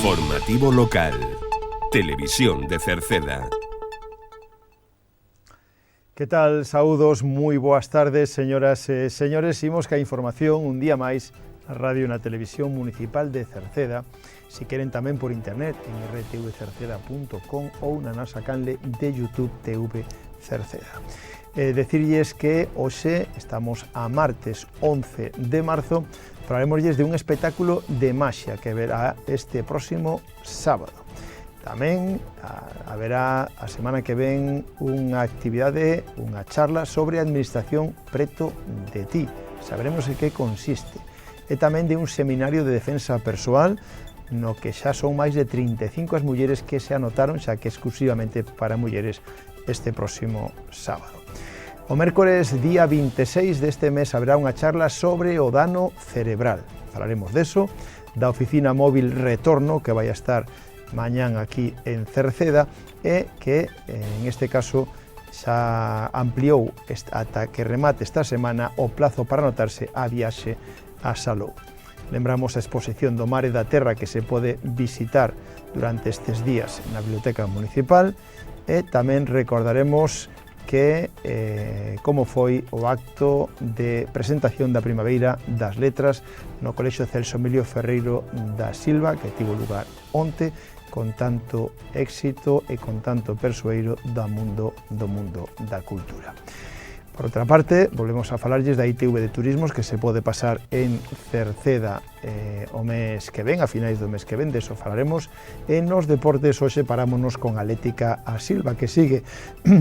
Informativo local. Televisión de Cerceda. Que tal? Saúdos, moi boas tardes, señoras e señores. Imos ca información un día máis na radio e na televisión municipal de Cerceda. Si queren tamén por internet en rtvcerceda.com ou na nosa canle de YouTube TV Cerceda. Decirlles que hoxe estamos a martes 11 de marzo, falaremosles de un espectáculo de maxia que verá este próximo sábado. Tamén haberá a semana que ven unha actividade, unha charla sobre a administración preto de ti. Saberemos en que consiste. E tamén de un seminario de defensa persoal no que xa son máis de 35 as mulleres que se anotaron, xa que exclusivamente para mulleres este próximo sábado. O mércores día 26 deste mes haberá unha charla sobre o dano cerebral. Falaremos deso, da oficina móvil Retorno, que vai a estar mañán aquí en Cerceda e que en este caso xa ampliou ata que remate esta semana o plazo para anotarse a viaxe a Salou. Lembramos a exposición do Mar e da Terra que se pode visitar durante estes días na Biblioteca Municipal e tamén recordaremos que como foi o acto de presentación da Primavera das Letras no Colexio Celso Emilio Ferreiro da Silva, que tivo lugar onte, con tanto éxito e con tanto persoeiro do mundo da cultura. Por outra parte, volvemos a falarlles da ITV de Turismos que se pode pasar en Cerceda o mes que ven, a finais do mes que ven, deso falaremos. E nos deportes hoxe parámonos con Atlética a Silva, que sigue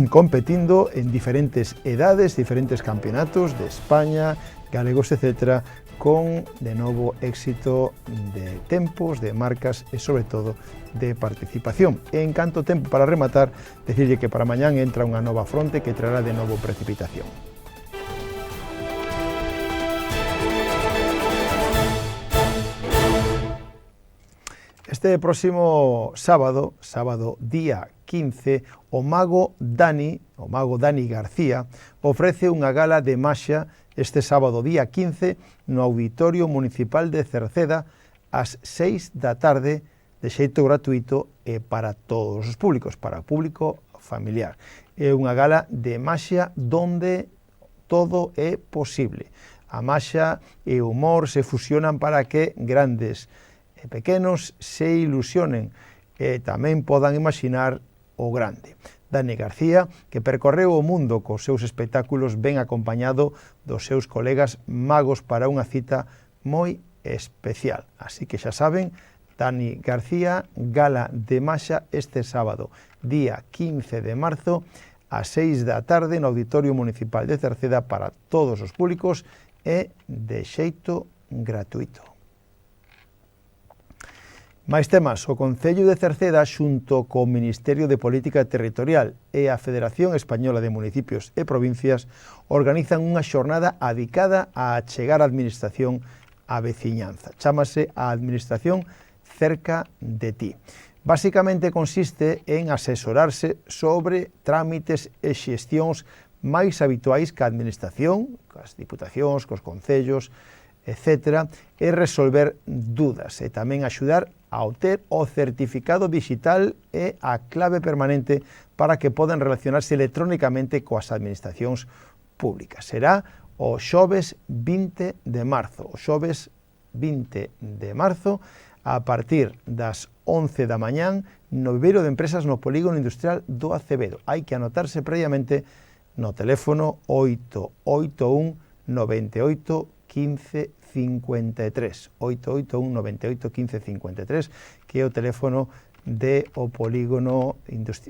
competindo en diferentes edades, diferentes campeonatos de España, galegos, etc., con, de novo, éxito de tempos, de marcas e, sobre todo, de participación. En canto tempo para rematar, decirlle que para mañán entra unha nova fronte que traerá de novo precipitación. Este próximo sábado, día 15, o mago Dani García, ofrece unha gala de maxia este sábado día 15 no Auditorio Municipal de Cerceda ás 6 da tarde de xeito gratuito e para todos os públicos, para o público familiar. É unha gala de maxia donde todo é posible. A maxia e o humor se fusionan para que grandes e pequenos se ilusionen e tamén podan imaginar o grande. Dani García, que percorreu o mundo cos seus espectáculos ben acompañado dos seus colegas magos para unha cita moi especial. Así que xa saben, Dani García, gala de maxia este sábado, día 15 de marzo, a 6 da tarde no Auditorio Municipal de Cerceda para todos os públicos e de xeito gratuito. Mais temas, o Concello de Cerceda xunto co Ministerio de Política Territorial e a Federación Española de Municipios e Provincias organizan unha xornada adicada a achegar a administración á veciñanza. Chámase a Administración cerca de ti. Básicamente consiste en asesorarse sobre trámites e xestións máis habituais que a administración, coas diputacións, cos concellos, etc., e resolver dudas e tamén axudar a obter o certificado digital e a clave permanente para que podan relacionarse electrónicamente coas administracións públicas. Será o xoves 20 de marzo, a partir das 11 da mañán no Viveiro de Empresas no Polígono Industrial do Acevedo. Hai que anotarse previamente no teléfono 881 98 15 53, 881 98 15 53, que é o teléfono de o polígono,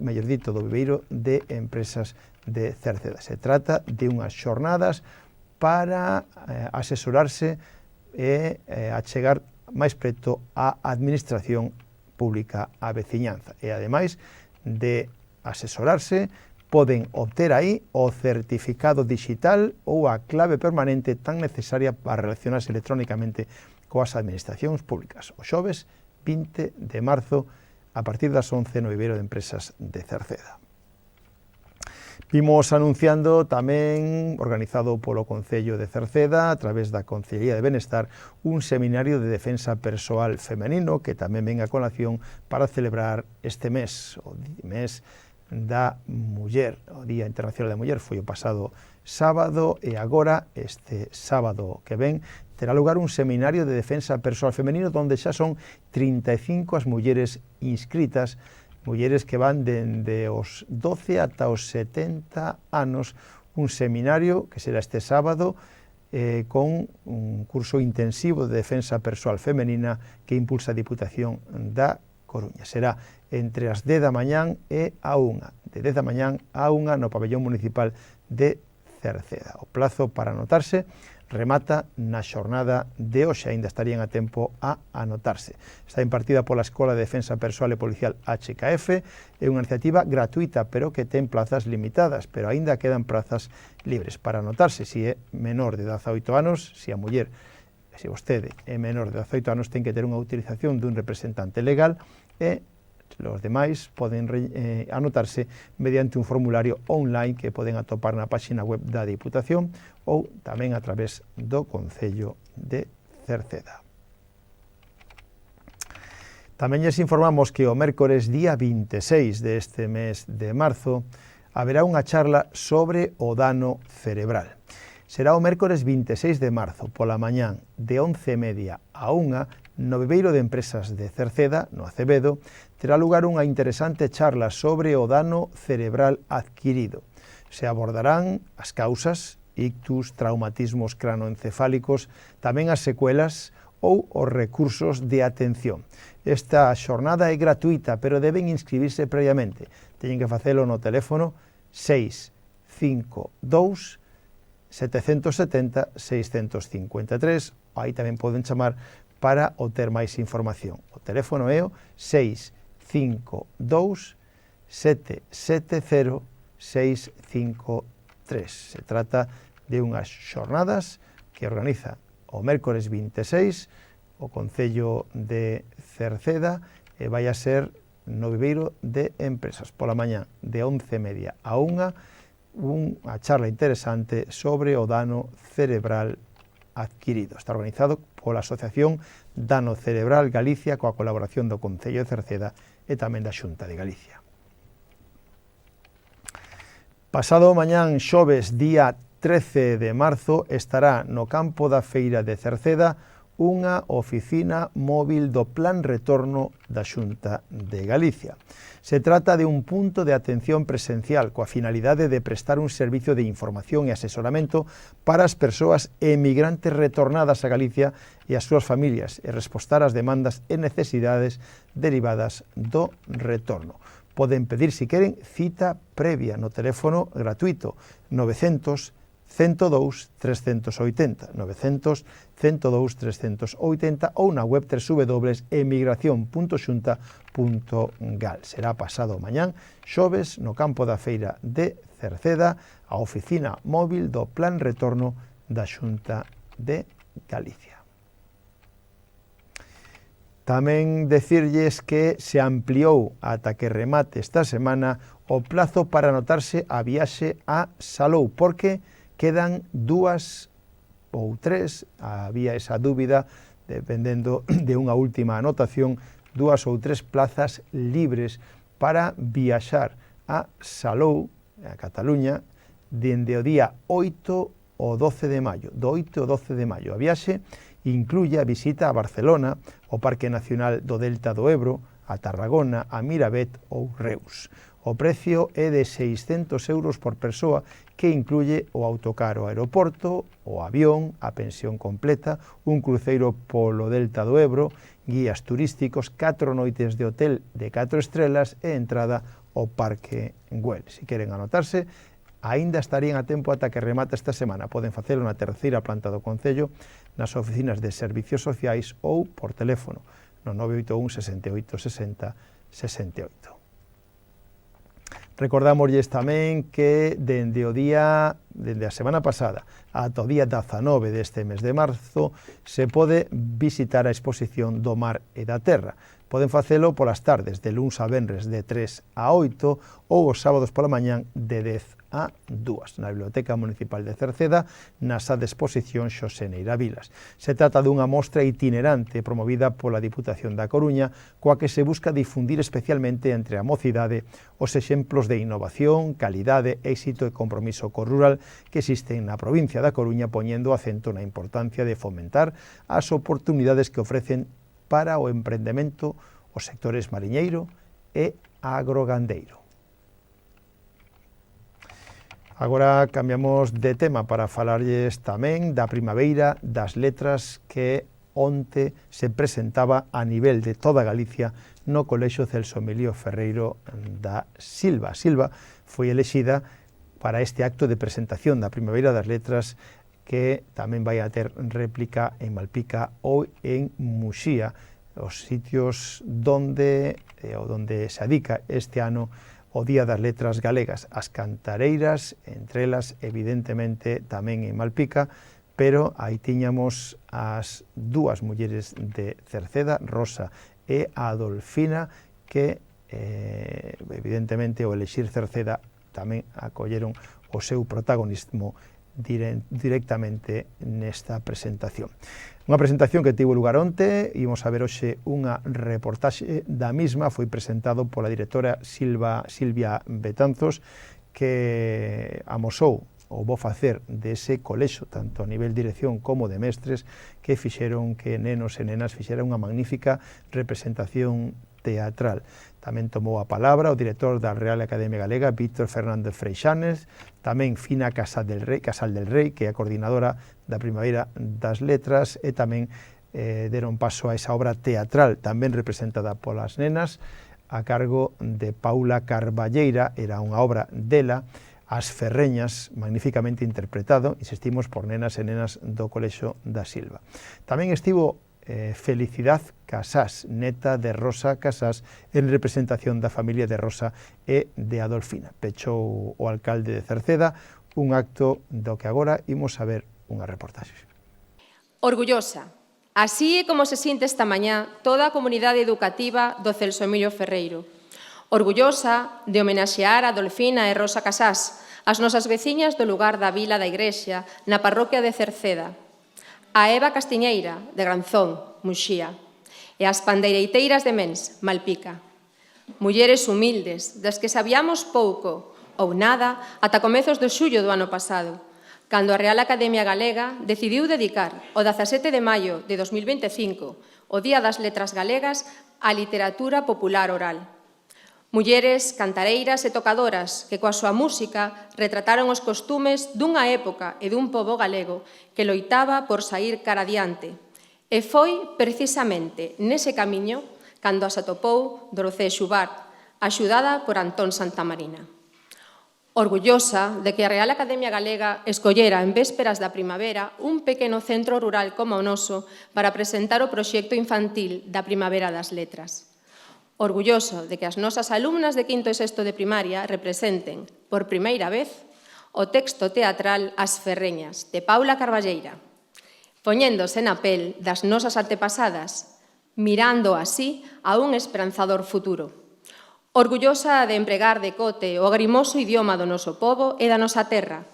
mellor dito, do Viveiro de Empresas de Cerceda. Se trata de unhas xornadas para asesorarse e achegar máis preto á administración pública á veciñanza. E, ademais de asesorarse, poden obter aí o certificado digital ou a clave permanente tan necesaria para relacionarse electrónicamente coas administracións públicas. O xoves 20 de marzo, a partir das 11 no Viveiro de Empresas de Cerceda. Vimos anunciando tamén, organizado polo Concello de Cerceda, a través da Concellería de Benestar, un seminario de defensa persoal femenino que tamén ven a colación para celebrar este mes, o mes da Muller, o Día Internacional da Muller, foi o pasado sábado e agora, este sábado que ven, terá lugar un seminario de defensa persoal femenino onde xa son 35 as mulleres inscritas, mulleres que van dende os 12 ata os 70 anos, un seminario que será este sábado con un curso intensivo de defensa persoal femenina que impulsa a Diputación da Coruña. Será entre as 10 da mañán e a 1, de 10 da mañán a 1 no pabellón municipal de Cerceda. O plazo para anotarse remata na xornada de hoxe, aínda estarían a tempo a anotarse. Está impartida pola Escola de Defensa Persoal e Policial HKF, é unha iniciativa gratuita, pero que ten plazas limitadas, pero aínda quedan plazas libres para anotarse. Se é menor de 18 anos, se a muller, se vostede é menor de 18 anos, ten que ter unha utilización dun representante legal e os demais poden anotarse mediante un formulario online que poden atopar na página web da Diputación ou tamén a través do Concello de Cerceda. Tamén lles informamos que o mércores día 26 deste mes de marzo haberá unha charla sobre o dano cerebral. Será o mércores 26 de marzo pola mañán de 11:30 a 1 no Viveiro de Empresas de Cerceda, no Acevedo, terá lugar unha interesante charla sobre o dano cerebral adquirido. Se abordarán as causas, ictus, traumatismos cranoencefálicos, tamén as secuelas ou os recursos de atención. Esta xornada é gratuita, pero deben inscribirse previamente. Teñen que facelo no teléfono 652 770 653, aí tamén poden chamar para obter máis información. O teléfono é o 652 770 653. Se trata de unhas xornadas que organiza o mércores 26 o Concello de Cerceda e vai a ser no Viveiro de Empresas pola mañá de 11:30 a 1, unha charla interesante sobre o dano cerebral adquirido. Está organizado pola Asociación Dano Cerebral Galicia coa colaboración do Concello de Cerceda e tamén da Xunta de Galicia. Pasado mañán xoves día 13 de marzo estará no campo da Feira de Cerceda unha oficina móvil do Plan Retorno da Xunta de Galicia. Se trata de un punto de atención presencial coa finalidade de prestar un servicio de información e asesoramento para as persoas emigrantes retornadas a Galicia e as súas familias e respostar ás demandas e necesidades derivadas do retorno. Poden pedir, se queren, cita previa no teléfono gratuito 900 102 380, 900 102 380 ou na web www.emigracion.xunta.gal. Será pasado mañán, xoves, no campo da Feira de Cerceda, a oficina móvil do Plan Retorno da Xunta de Galicia. Tamén decirlles que se ampliou ata que remate esta semana o plazo para anotarse a viaxe a Salou, porque quedan 2 ou 3, había esa dúbida, dependendo de unha última anotación, 2 ou 3 plazas libres para viaxar a Salou, a Cataluña, dende o día 8 ao 12 de maio, do 8 ao 12 de maio. A viaxe incluye a visita a Barcelona, o Parque Nacional do Delta do Ebro, a Tarragona, a Miravet ou Reus. O precio é de 600 euros por persoa, que incluye o autocar ao aeroporto, o avión, a pensión completa, un cruceiro polo Delta do Ebro, guías turísticos, 4 noites de hotel de 4 estrelas e entrada ao Parque Güell. Se queren anotarse, aínda estarían a tempo ata que remata esta semana. Poden facelo na terceira planta do Concello, nas oficinas de Servicios Sociais ou por teléfono, no 981 68 60 68. Recordamosles tamén que dende a semana pasada ata o día 19 deste mes de marzo se pode visitar a exposición do Mar e da Terra. Poden facelo polas tardes, de luns a venres de 3 a 8 ou os sábados pola mañán de 10 a 2 na Biblioteca Municipal de Cerceda, na sala de exposición Xosé Neira Vilas. Se trata dunha mostra itinerante promovida pola Diputación da Coruña, coa que se busca difundir especialmente entre a mocidade os exemplos de innovación, calidade, éxito e compromiso co rural que existen na provincia da Coruña, poñendo acento na importancia de fomentar as oportunidades que ofrecen para o emprendemento os sectores mariñeiro e agrogandeiro. Agora cambiamos de tema para falarlles tamén da Primaveira das Letras que onte se presentaba a nivel de toda Galicia no Colexio Celso Emilio Ferreiro da Silva. A Silva foi elexida para este acto de presentación da Primaveira das Letras que tamén vai a ter réplica en Malpica ou en Muxía, os sitios onde se adica este ano o Día das Letras Galegas, as cantareiras, entre elas, evidentemente, tamén en Malpica, pero aí tiñamos as dúas mulleres de Cerceda, Rosa e Adolfina, que, evidentemente, ao elexir Cerceda, tamén acolleron o seu protagonismo directamente nesta presentación. Unha presentación que tivo lugar onte, imos a ver hoxe unha reportaxe da mesma, foi presentado pola directora Silvia Betanzos, que amosou o bo facer dese colexo, tanto a nivel dirección como de mestres, que fixeron que nenos e nenas fixeran unha magnífica representación teatral. Tamén tomou a palabra o director da Real Academia Galega, Víctor Fernández Freixanes, tamén Fina Casal del Rei, que é a coordinadora da Primaveira das Letras, e tamén deron paso a esa obra teatral, tamén representada polas nenas, a cargo de Paula Carballeira, era unha obra dela, As Ferreñas, magníficamente interpretado, insistimos, por nenas e nenas do Colexio da Silva. Tamén estivo Felicidad Casás, neta de Rosa Casás, en representación da familia de Rosa e de Adolfina. Pechou o alcalde de Cerceda un acto do que agora imos a ver unha reportaxe. Orgullosa. Así é como se sinte esta mañá toda a comunidade educativa do Celso Emilio Ferreiro. Orgullosa de homenaxear a Adolfina e Rosa Casás, as nosas veciñas do lugar da Vila da Igrexa, na parroquia de Cerceda, a Eva Castiñeira, de Granzón, Muxía, e as pandeireiteiras de Mens, Malpica. Mulleres humildes, das que sabíamos pouco ou nada ata comezos de xullo do ano pasado, cando a Real Academia Galega decidiu dedicar o 17 de maio de 2025, o Día das Letras Galegas, á literatura popular oral. Mulleres cantareiras e tocadoras que coa súa música retrataron os costumes dunha época e dun pobo galego que loitaba por saír cara adiante. E foi precisamente nese camiño cando as atopou Dorocé Xubart, axudada por Antón Santamarina. Orgullosa de que a Real Academia Galega escollera en vésperas da primavera un pequeno centro rural como o noso para presentar o proxecto infantil da Primavera das Letras. Orgulloso de que as nosas alumnas de quinto e sexto de primaria representen, por primeira vez, o texto teatral As Ferreñas, de Paula Carballeira, poñéndose na pel das nosas antepasadas, mirando así a un esperanzador futuro. Orgullosa de empregar de cote o agrimoso idioma do noso pobo e da nosa terra.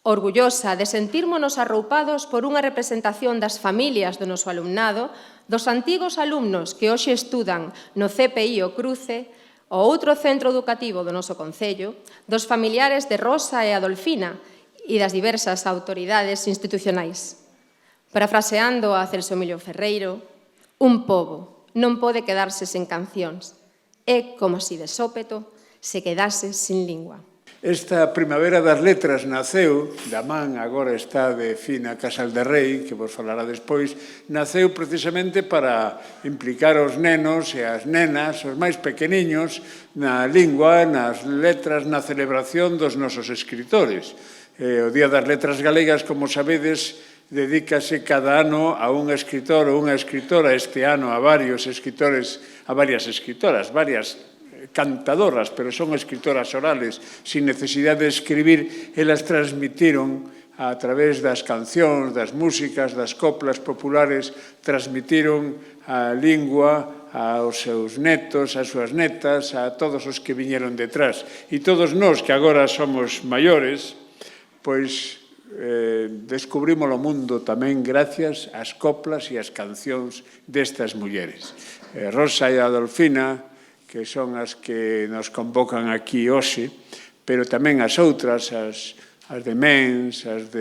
Orgullosa de sentírmonos arroupados por unha representación das familias do noso alumnado, dos antigos alumnos que hoxe estudan no CPI o Cruce, o outro centro educativo do noso concello, dos familiares de Rosa e Adolfina e das diversas autoridades institucionais. Parafraseando a Celso Emilio Ferreiro, un pobo non pode quedarse sen cancións. É como se de sópeto se quedase sin lingua. Esta Primavera das Letras naceu, da man agora está de Fina Casal del Rei, que vos falará despois, naceu precisamente para implicar os nenos e as nenas, os máis pequeniños, na lingua, nas letras, na celebración dos nosos escritores. O Día das Letras Galegas, como sabedes, dedícase cada ano a un escritor ou unha escritora, este ano a varios escritores, a varias escritoras, varias cantadoras, pero son escritoras orales, sin necesidade de escribir, elas transmitiron a través das cancións, das músicas, das coplas populares, transmitiron a lingua, aos seus netos, ás súas netas, a todos os que viñeron detrás. E todos nós, que agora somos maiores, pois descubrimos o mundo tamén gracias ás coplas e ás cancións destas mulleres. Rosa e Adolfina, que son as que nos convocan aquí hoxe, pero tamén as outras, as de Mens, as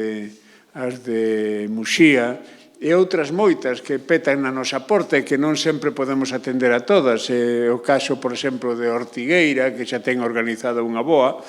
de Muxía, e outras moitas que petan na nosa porta e que non sempre podemos atender a todas. O caso, por exemplo, de Ortigueira, que xa ten organizado unha boa,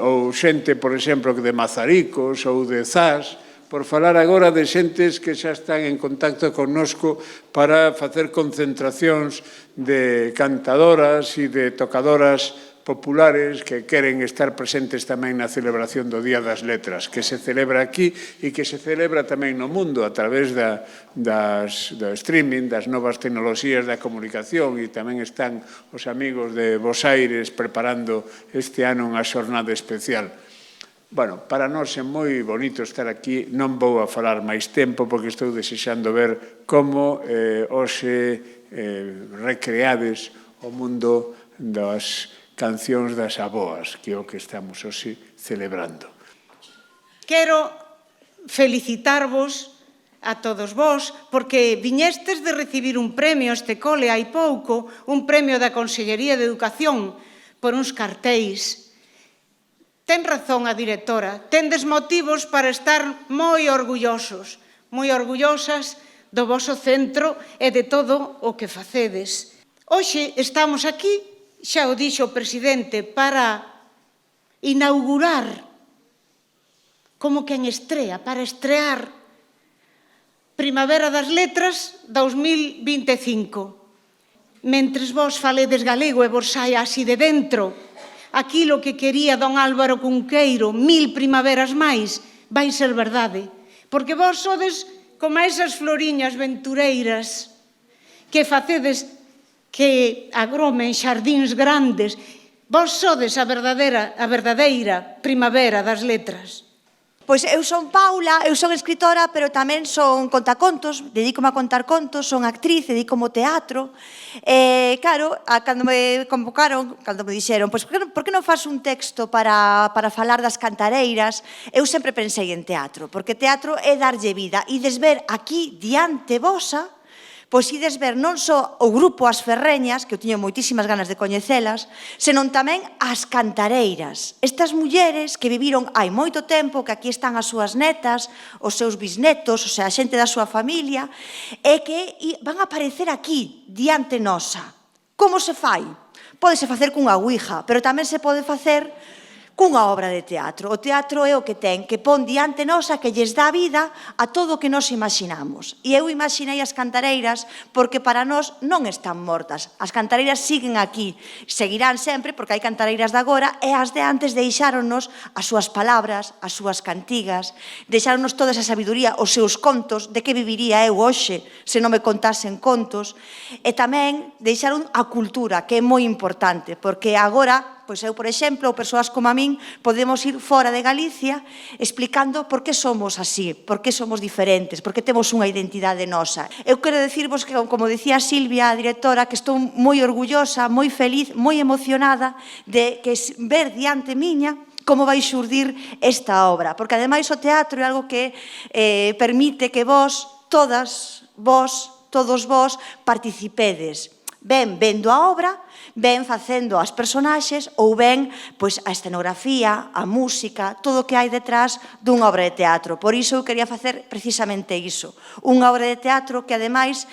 ou xente, por exemplo, de Mazaricos ou de Zas, por falar agora de xentes que xa están en contacto connosco para facer concentracións de cantadoras e de tocadoras populares que queren estar presentes tamén na celebración do Día das Letras, que se celebra aquí e que se celebra tamén no mundo a través do streaming, das novas tecnoloxías da comunicación, e tamén están os amigos de Bos Aires preparando este ano unha xornada especial. Bueno, para nós é moi bonito estar aquí, non vou a falar máis tempo porque estou desexando ver como hoxe recreades o mundo das cancións das aboas, que é o que estamos hoxe celebrando. Quero felicitarvos a todos vós, porque viñestes de recibir un premio este cole hai pouco, un premio da Consellería de Educación, por uns cartéis. Ten razón a directora, tendes motivos para estar moi orgullosos, moi orgullosas do voso centro e de todo o que facedes. Hoxe estamos aquí, xa o dixo o presidente, para inaugurar, como quen estrea, para estrear Primavera das Letras 2025. Mentres vos faledes galego e vos saia así de dentro, aquilo que quería don Álvaro Cunqueiro, 1000 primaveras máis, vai ser verdade. Porque vos sodes como esas floriñas ventureiras que facedes que agromen xardíns grandes. Vos sodes a verdadeira primavera das letras. Pois eu son Paula, eu son escritora, pero tamén son contacontos, dedícome a contar contos, son actriz, dedícome ao teatro. Claro, cando me convocaron, cando me dixeron, pois por que non faz un texto para falar das cantareiras, eu sempre pensei en teatro, porque teatro é darlle vida, e desver aquí diante vosa, pois ides ver non só o grupo As Ferreñas, que eu tiño moitísimas ganas de coñecelas, senón tamén as cantareiras. Estas mulleres que viviron hai moito tempo, que aquí están as súas netas, os seus bisnetos, o sea, a xente da súa familia, e que van a aparecer aquí, diante nosa. Como se fai? Pódese facer cunha ouija, pero tamén se pode facer cunha obra de teatro. O teatro é o que ten, que pon diante nosa, que lles dá vida a todo o que nos imaginamos. E eu imaginei as cantareiras porque para nós non están mortas. As cantareiras siguen aquí, seguirán sempre porque hai cantareiras de agora e as de antes deixáronnos as súas palabras, as súas cantigas, deixáronnos toda esa sabiduría, os seus contos, de que viviría eu hoxe se non me contasen contos, e tamén deixaron a cultura, que é moi importante, porque agora, pois eu, por exemplo, ou persoas como a min, podemos ir fora de Galicia explicando por que somos así, por que somos diferentes, por que temos unha identidade nosa. Eu quero dicirvos que, como dicía Silvia, a directora, que estou moi orgullosa, moi feliz, moi emocionada de que ver diante miña como vai xurdir esta obra, porque ademais o teatro é algo que permite que todos vos participedes. Ben vendo a obra, ben facendo as personaxes ou ben pois a escenografía, a música, todo o que hai detrás dunha obra de teatro. Por iso eu quería facer precisamente iso. Unha obra de teatro que ademais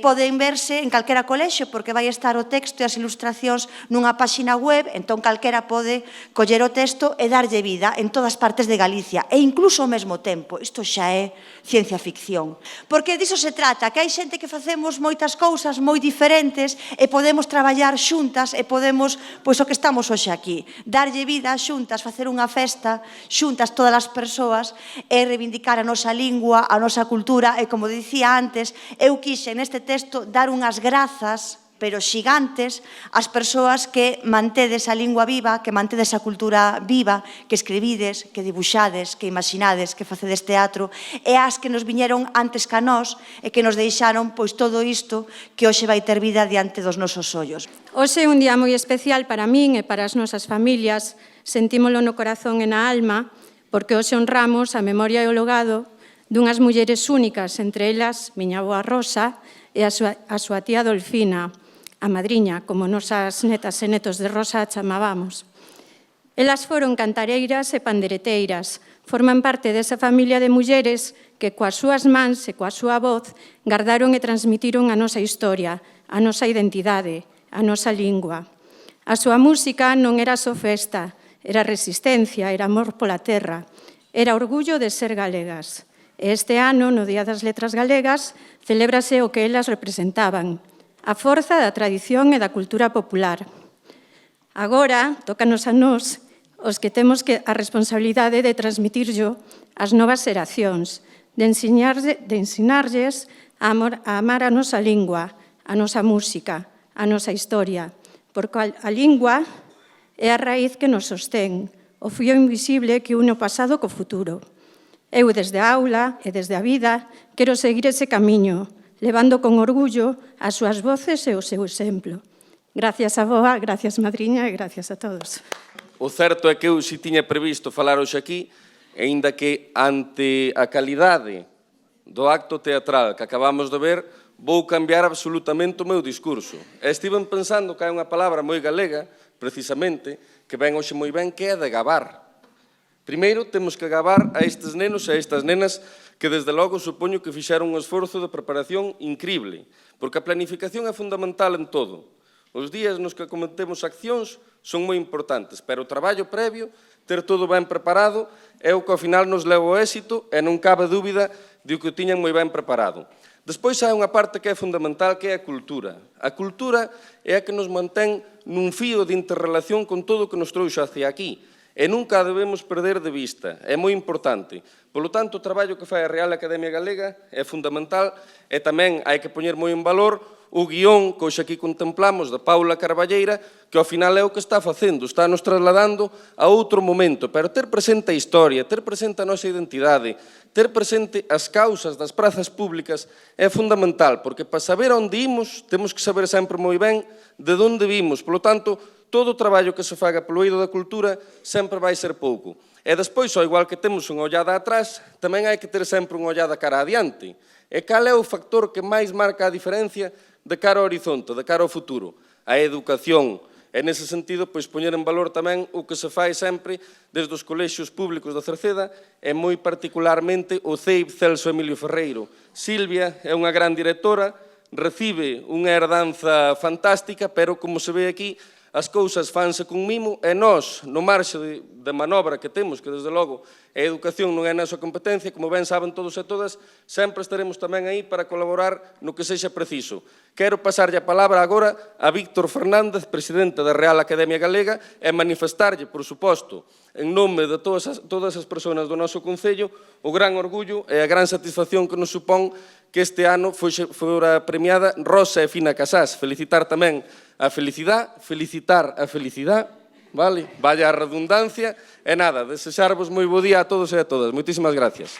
poden verse en calquera colexio porque vai estar o texto e as ilustracións nunha páxina web, entón calquera pode coller o texto e darlle vida en todas partes de Galicia e incluso ao mesmo tempo. Isto xa é ciencia ficción. Porque diso se trata, que hai xente que facemos moitas cousas moi diferentes e podemos traballar xuntas e podemos, pois o que estamos hoxe aquí, darlle vida xuntas, facer unha festa xuntas todas as persoas e reivindicar a nosa lingua, a nosa cultura e, como dicía antes, eu quixe neste texto dar unhas grazas pero xigantes, as persoas que mantedes a lingua viva, que mantedes a cultura viva, que escribides, que dibuixades, que imaginades, que facedes teatro, e as que nos viñeron antes ca nós e que nos deixaron pois todo isto que hoxe vai ter vida diante dos nosos ollos. Hoxe é un día moi especial para min e para as nosas familias, sentímolo no corazón e na alma, porque hoxe honramos a memoria e o legado dunhas mulleres únicas, entre elas miña avoa Rosa e a súa tía Dolfina, a madriña, como nosas netas e netos de Rosa chamábamos. Elas foron cantareiras e pandereteiras, forman parte desa familia de mulleres que coas súas mans e coa súa voz gardaron e transmitiron a nosa historia, a nosa identidade, a nosa lingua. A súa música non era só festa, era resistencia, era amor pola terra, era orgullo de ser galegas. E este ano, no Día das Letras Galegas, celébrase o que elas representaban, a forza da tradición e da cultura popular. Agora, tócanos a nós, os que temos a responsabilidade de transmitirllo ás novas xeracións, de ensinarlles a amar a nosa lingua, a nosa música, a nosa historia, porque a lingua é a raíz que nos sostén, o fío invisible que une o pasado co futuro. Eu, desde a aula e desde a vida, quero seguir ese camiño, levando con orgullo as súas voces e o seu exemplo. Gracias, avoa, gracias, madriña, e gracias a todos. O certo é que eu si tiña previsto falar hoxe aquí, aínda que ante a calidade do acto teatral que acabamos de ver, vou cambiar absolutamente o meu discurso. E estiven pensando que hai unha palabra moi galega, precisamente, que ven hoxe moi ben, que é de gabar. Primeiro, temos que gabar a estes nenos e a estas nenas que, desde logo, supoño que fixeron un esforzo de preparación increíble, porque a planificación é fundamental en todo. Os días nos que cometemos accións son moi importantes, pero o traballo previo, ter todo ben preparado, é o que ao final nos leva ao éxito e non cabe dúbida de que o tiñan moi ben preparado. Despois hai unha parte que é fundamental, que é a cultura. A cultura é a que nos mantén nun fío de interrelación con todo o que nos trouxe hacia aquí. E nunca a debemos perder de vista, é moi importante. Polo tanto, o traballo que fai a Real Academia Galega é fundamental e tamén hai que poñer moi en valor o guión que hoxe aquí contemplamos de Paula Carballeira, que ao final é o que está facendo, está nos trasladando a outro momento, pero ter presente a historia, ter presente a nosa identidade, ter presente as causas das prazas públicas é fundamental, porque para saber onde imos, temos que saber sempre moi ben de onde vimos. Polo tanto, todo o traballo que se faga polo eido da cultura sempre vai ser pouco. E despois, ao igual que temos unha ollada atrás, tamén hai que ter sempre unha ollada cara adiante. E cal é o factor que máis marca a diferencia de cara ao horizonte, de cara ao futuro? A educación. E nese sentido, pois, poñer en valor tamén o que se fai sempre desde os colexios públicos da Cerceda e moi particularmente o CEIP Celso Emilio Ferreiro. Silvia é unha gran directora, recibe unha herdanza fantástica, pero como se ve aquí, as cousas fanse con mimo e nós, no marxe de manobra que temos, que desde logo a educación non é a nosa competencia, como ben saben todos e todas, sempre estaremos tamén aí para colaborar no que sexa preciso. Quero pasarlle a palabra agora a Víctor Fernández, presidente da Real Academia Galega, e manifestarlle, por suposto, en nome de todas as persoas do noso Concello, o gran orgullo e a gran satisfacción que nos supón que este ano fora premiada Rosa e Fina Casás. Felicitar tamén a felicidade, felicitar a felicidade, vale? Vaya a redundancia, e nada, desexarvos moi bo día a todos e a todas. Moitísimas gracias.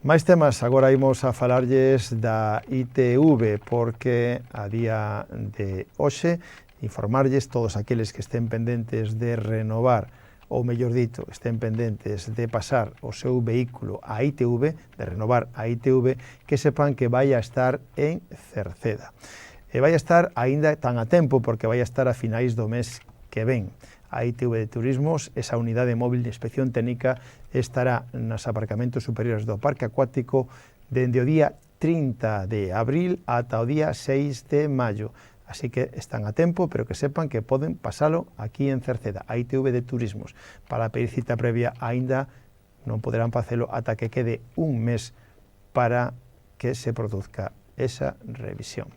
Máis temas, agora imos a falarlles da ITV, porque a día de hoxe informarlles todos aqueles que estén pendentes de renovar, ou mellor dito, estén pendentes de pasar o seu vehículo a ITV, de renovar a ITV, que sepan que vai a estar en Cerceda. E vai a estar aínda tan a tempo, porque vai a estar a finais do mes que ven. A ITV de Turismos, esa unidade móvil de inspección técnica, estará nos aparcamentos superiores do Parque Acuático dende o día 30 de abril ata o día 6 de maio. Así que están a tempo, pero que sepan que poden pasalo aquí en Cerceda, a ITV de Turismos. Para pedir cita previa aínda non poderán facelo ata que quede un mes para que se produzca esa revisión.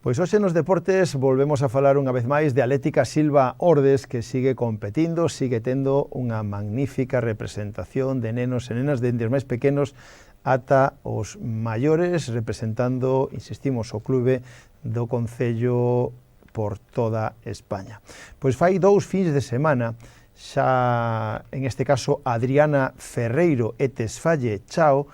Pois hoxe nos deportes volvemos a falar unha vez máis de Atlética Silva Ordes, que sigue competindo, sigue tendo unha magnífica representación de nenos e nenas, dende os máis pequenos ata os maiores, representando, insistimos, o clube do Concello por toda España. Pois fai 2 fins de semana, xa en este caso Adriana Ferreiro e Tesfalle Chao,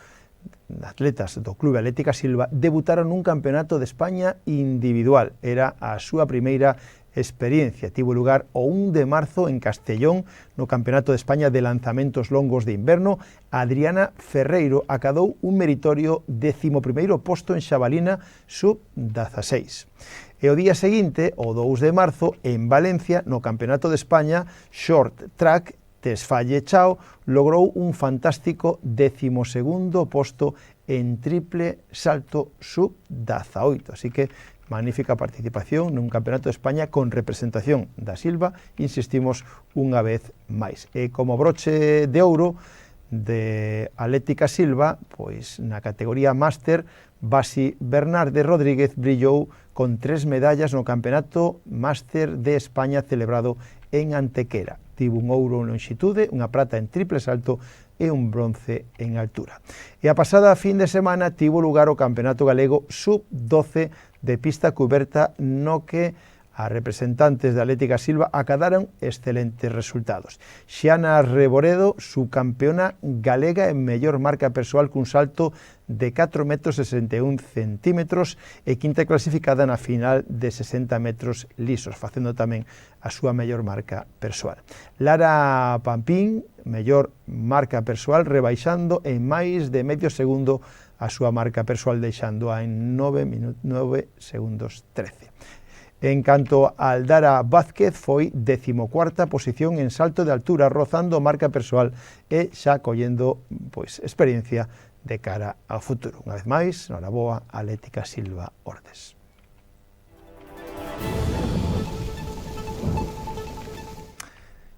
atletas do Clube Atlética Silva, debutaron nun campeonato de España individual. Era a súa primeira experiencia. Tivo lugar o 1 de marzo en Castellón, no Campeonato de España de lanzamentos longos de inverno. Adriana Ferreiro acadou un meritorio 11º posto en xabalina sub-16. E o día seguinte, o 2 de marzo, en Valencia, no Campeonato de España Short Track, Tesfalle Chao logrou un fantástico 12º posto en triple salto sub-18. Así que magnífica participación nun Campeonato de España con representación da Silva, insistimos unha vez máis. E como broche de ouro de Atlética Silva, pois na categoría máster, Basi Bernarde Rodríguez brillou con 3 medallas no Campeonato Máster de España celebrado en Antequera. Tivo un ouro en longitude, unha prata en triple salto e un bronce en altura. E a pasada fin de semana tivo lugar o Campeonato Galego sub-12 de pista cuberta, no que as representantes da Atlética Silva acadaron excelentes resultados. Xiana Reboredo, subcampeona galega en mellor marca persoal cun salto de 4,61 metros e quinta clasificada na final de 60 metros lisos, facendo tamén a súa mellor marca persoal. Lara Pampín, mellor marca persoal, rebaixando en máis de medio segundo a súa marca persoal, deixando en 9 segundos 13. En canto a Aldara Vázquez, foi 14ª posición en salto de altura, rozando marca persoal e xa collendo pois experiencia de cara ao futuro. Unha vez máis, noraboa, Atlética Silva Ordes.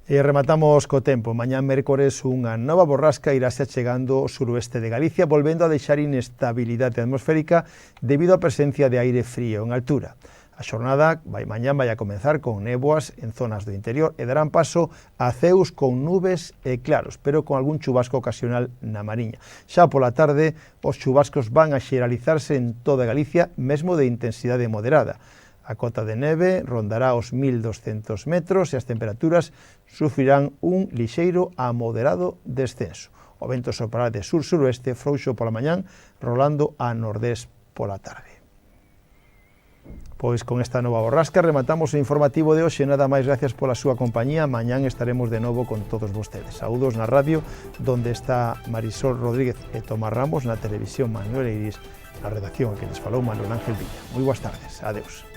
E rematamos co tempo. Mañá mércores unha nova borrasca irase achegando ao suroeste de Galicia, volvendo a deixar inestabilidade atmosférica debido á presencia de aire frío en altura. A xornada mañá vai a comenzar con néboas en zonas do interior e darán paso a ceus con nubes e claros, pero con algún chubasco ocasional na Mariña. Xa pola tarde, os chubascos van a xeralizarse en toda Galicia, mesmo de intensidade moderada. A cota de neve rondará os 1.200 metros e as temperaturas sufrirán un lixeiro a moderado descenso. O vento soprará de sur-suroeste, frouxo pola mañán, rolando a nordés pola tarde. Pois con esta nova borrasca rematamos o informativo de hoxe. Nada máis, gracias pola súa compañía. Mañán estaremos de novo con todos vostedes. Saúdos na radio, donde está Marisol Rodríguez e Tomás Ramos, na televisión Manuel Iris, na redacción que les falou Manuel Ángel Villa. Moi boas tardes. Adeus.